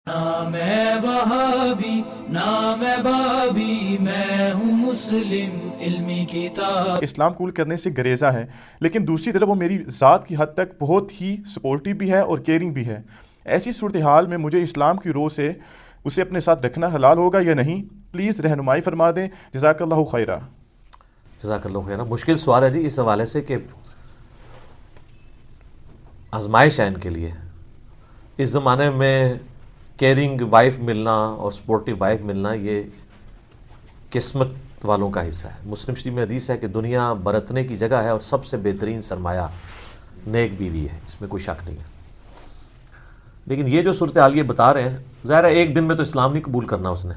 نام ہے وہابی نام ہے بابی، میں ہوں مسلم علمی کتاب۔ اسلام قبول کرنے سے گریزہ ہے، لیکن دوسری طرف وہ میری ذات کی حد تک بہت ہی سپورٹیو بھی ہے اور کیئرنگ بھی ہے۔ ایسی صورتحال میں مجھے اسلام کی روح سے اسے اپنے ساتھ رکھنا حلال ہوگا یا نہیں؟ پلیز رہنمائی فرما دیں، جزاک اللہ خیرہ۔ جزاک اللہ خیرہ۔ مشکل سوال ہے جی اس حوالے سے کہ آزمائش ہے ان کے لیے۔ اس زمانے میں کیئرنگ وائف ملنا اور سپورٹیو وائف ملنا یہ قسمت والوں کا حصہ ہے۔ مسلم شریف میں حدیث ہے کہ دنیا برتنے کی جگہ ہے اور سب سے بہترین سرمایہ نیک بیوی ہے، اس میں کوئی شک نہیں ہے۔ لیکن یہ جو صورتحال یہ بتا رہے ہیں، ظاہر ہے ایک دن میں تو اسلام نہیں قبول کرنا اس نے۔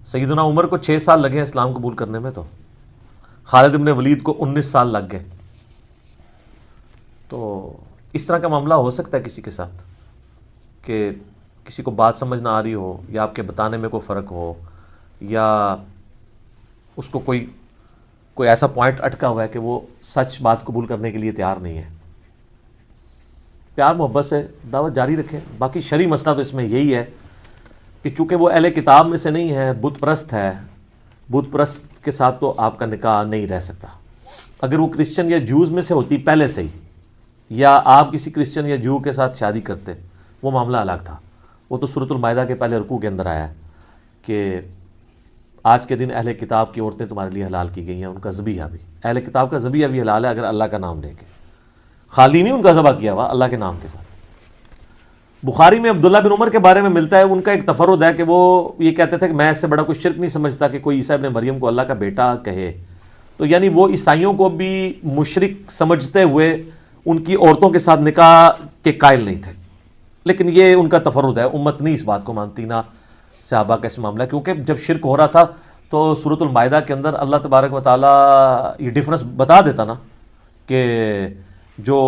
سیدنا عمر کو 6 سال لگے ہیں اسلام قبول کرنے میں، تو خالد بن ولید کو 19 سال لگ گئے۔ تو اس طرح کا معاملہ ہو سکتا ہے کسی کے ساتھ کہ کسی کو بات سمجھ نہ آ رہی ہو، یا آپ کے بتانے میں کوئی فرق ہو، یا اس کو کوئی ایسا پوائنٹ اٹکا ہوا ہے کہ وہ سچ بات قبول کرنے کے لیے تیار نہیں ہے۔ پیار محبت سے دعوت جاری رکھیں۔ باقی شرعی مسئلہ تو اس میں یہی ہے کہ چونکہ وہ اہل کتاب میں سے نہیں ہے، بت پرست ہے، بت پرست کے ساتھ تو آپ کا نکاح نہیں رہ سکتا۔ اگر وہ کرسچن یا جوز میں سے ہوتی پہلے سے ہی، یا آپ کسی کرسچن یا جو کے ساتھ شادی کرتے، وہ معاملہ الگ تھا۔ وہ تو سورۃ المائدہ کے پہلے رکوع کے اندر آیا ہے کہ آج کے دن اہل کتاب کی عورتیں تمہارے لیے حلال کی گئی ہیں، ان کا ذبیحہ بھی، اہل کتاب کا ذبیحہ بھی حلال ہے اگر اللہ کا نام لے کے، خالی نہیں ان کا ذبح کیا ہوا، اللہ کے نام کے ساتھ۔ بخاری میں عبداللہ بن عمر کے بارے میں ملتا ہے، ان کا ایک تفرد ہے کہ وہ یہ کہتے تھے کہ میں اس سے بڑا کوئی شرک نہیں سمجھتا کہ کوئی عیسیٰ ابن مریم کو اللہ کا بیٹا کہے۔ تو یعنی وہ عیسائیوں کو بھی مشرک سمجھتے ہوئے ان کی عورتوں کے ساتھ نکاح کے قائل نہیں تھے، لیکن یہ ان کا تفرد ہے، امت نہیں اس بات کو مانتی، نہ صحابہ کا اس معاملہ، کیونکہ جب شرک ہو رہا تھا تو سورۃ المائدہ کے اندر اللہ تبارک و تعالیٰ یہ ڈیفرنس بتا دیتا نا کہ جو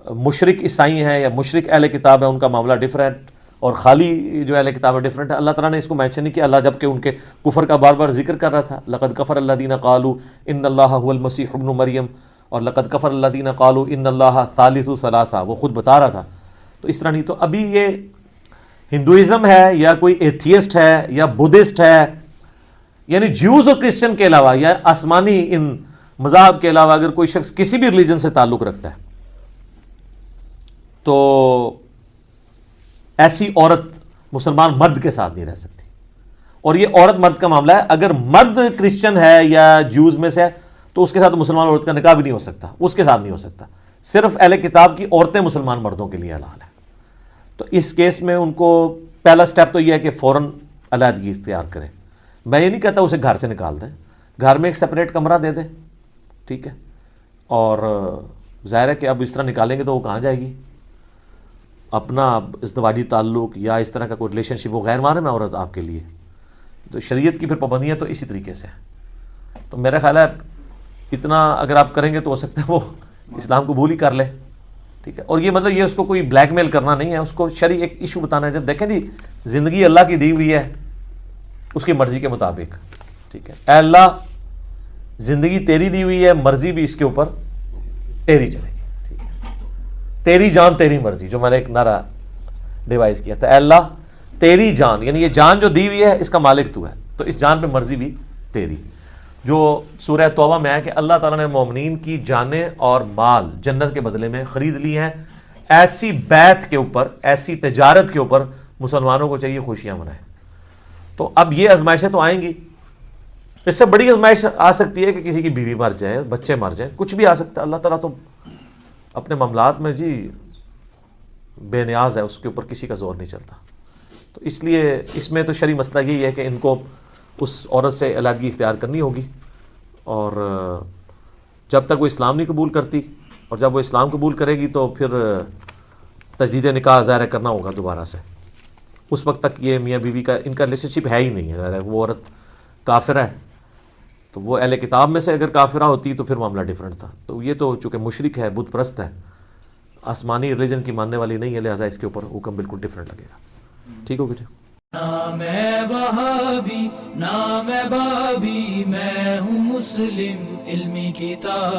مشرک عیسائی ہیں یا مشرک اہل کتاب ہیں ان کا معاملہ ڈیفرنٹ، اور خالی جو اہل کتاب ہے ڈیفرنٹ ہے۔ اللہ تعالیٰ نے اس کو مینشن نہیں کیا، اللہ جب کہ ان کے کفر کا بار بار ذکر کر رہا تھا، لقد کفر الذین قالوا ان اللہ هو المسیح ابن مریم، اور لقد کفر الذین قالوا ان اللہ ثالث ثلاثہ، وہ خود بتا رہا تھا۔ تو اس طرح نہیں، تو ابھی یہ ہندوازم ہے یا کوئی ایتھیسٹ ہے یا بدھسٹ ہے، یعنی جیوز اور کرسچن کے علاوہ یا آسمانی ان مذاہب کے علاوہ اگر کوئی شخص کسی بھی ریلیجن سے تعلق رکھتا ہے تو ایسی عورت مسلمان مرد کے ساتھ نہیں رہ سکتی۔ اور یہ عورت مرد کا معاملہ ہے، اگر مرد کرسچن ہے یا جیوز میں سے ہے تو اس کے ساتھ مسلمان عورت کا نکاح بھی نہیں ہو سکتا، اس کے ساتھ نہیں ہو سکتا۔ صرف اہل کتاب کی عورتیں مسلمان مردوں کے لیے حلال ہیں۔ تو اس کیس میں ان کو پہلا سٹیپ تو یہ ہے کہ فوراً علیحدگی اختیار کریں۔ میں یہ نہیں کہتا اسے گھر سے نکال دیں، گھر میں ایک سپریٹ کمرہ دے دیں، ٹھیک ہے، اور ظاہر ہے کہ اب اس طرح نکالیں گے تو وہ کہاں جائے گی؟ اپنا ازدواجی تعلق یا اس طرح کا کوئی ریلیشن شپ، وہ غیر محرم ہے عورت آپ کے لیے، تو شریعت کی پھر پابندیاں تو اسی طریقے سے ہیں۔ تو میرا خیال ہے اتنا اگر آپ کریں گے تو ہو سکتا ہے وہ اسلام قبول ہی کر لے، ٹھیک ہے۔ اور یہ مطلب یہ اس کو کوئی بلیک میل کرنا نہیں ہے، اس کو شرعی ایک ایشو بتانا ہے۔ جب دیکھیں جی زندگی اللہ کی دی ہوئی ہے اس کی مرضی کے مطابق، ٹھیک ہے، اے اللہ زندگی تیری دی ہوئی ہے، مرضی بھی اس کے اوپر تیری چلے گی، ٹھیک ہے، تیری جان تیری مرضی، جو میں نے ایک نعرہ ڈیوائز کیا تھا، اے اللہ تیری جان، یعنی یہ جان جو دی ہوئی ہے اس کا مالک تو ہے، تو اس جان پہ مرضی بھی تیری۔ جو سورہ توبہ میں ہے کہ اللہ تعالیٰ نے مومنین کی جانیں اور مال جنت کے بدلے میں خرید لی ہیں، ایسی بیعت کے اوپر، ایسی تجارت کے اوپر مسلمانوں کو چاہیے خوشیاں منائیں۔ تو اب یہ آزمائشیں تو آئیں گی، اس سے بڑی آزمائش آ سکتی ہے کہ کسی کی بیوی مر جائے، بچے مر جائیں، کچھ بھی آ سکتا ہے۔ اللہ تعالیٰ تو اپنے معاملات میں جی بے نیاز ہے، اس کے اوپر کسی کا زور نہیں چلتا۔ تو اس لیے اس میں تو شرعی مسئلہ یہی ہے کہ ان کو اس عورت سے علیحدگی اختیار کرنی ہوگی، اور جب تک وہ اسلام نہیں قبول کرتی، اور جب وہ اسلام قبول کرے گی تو پھر تجدید نکاح ظاہر کرنا ہوگا دوبارہ سے۔ اس وقت تک یہ میاں بیوی کا ان کا ریلیشن شپ ہے ہی نہیں ہے، ظاہر ہے وہ عورت کافرہ ہے، تو وہ اہل کتاب میں سے اگر کافرہ ہوتی تو پھر معاملہ ڈیفرنٹ تھا۔ تو یہ تو چونکہ مشرک ہے، بت پرست ہے، آسمانی ریلیجن کی ماننے والی نہیں ہے، لہٰذا اس کے اوپر حکم بالکل ڈیفرنٹ لگے گا۔ ٹھیک ہو گیا؟ نام ہے وہابی نام ہے بابی، میں ہوں مسلم علمی کتاب۔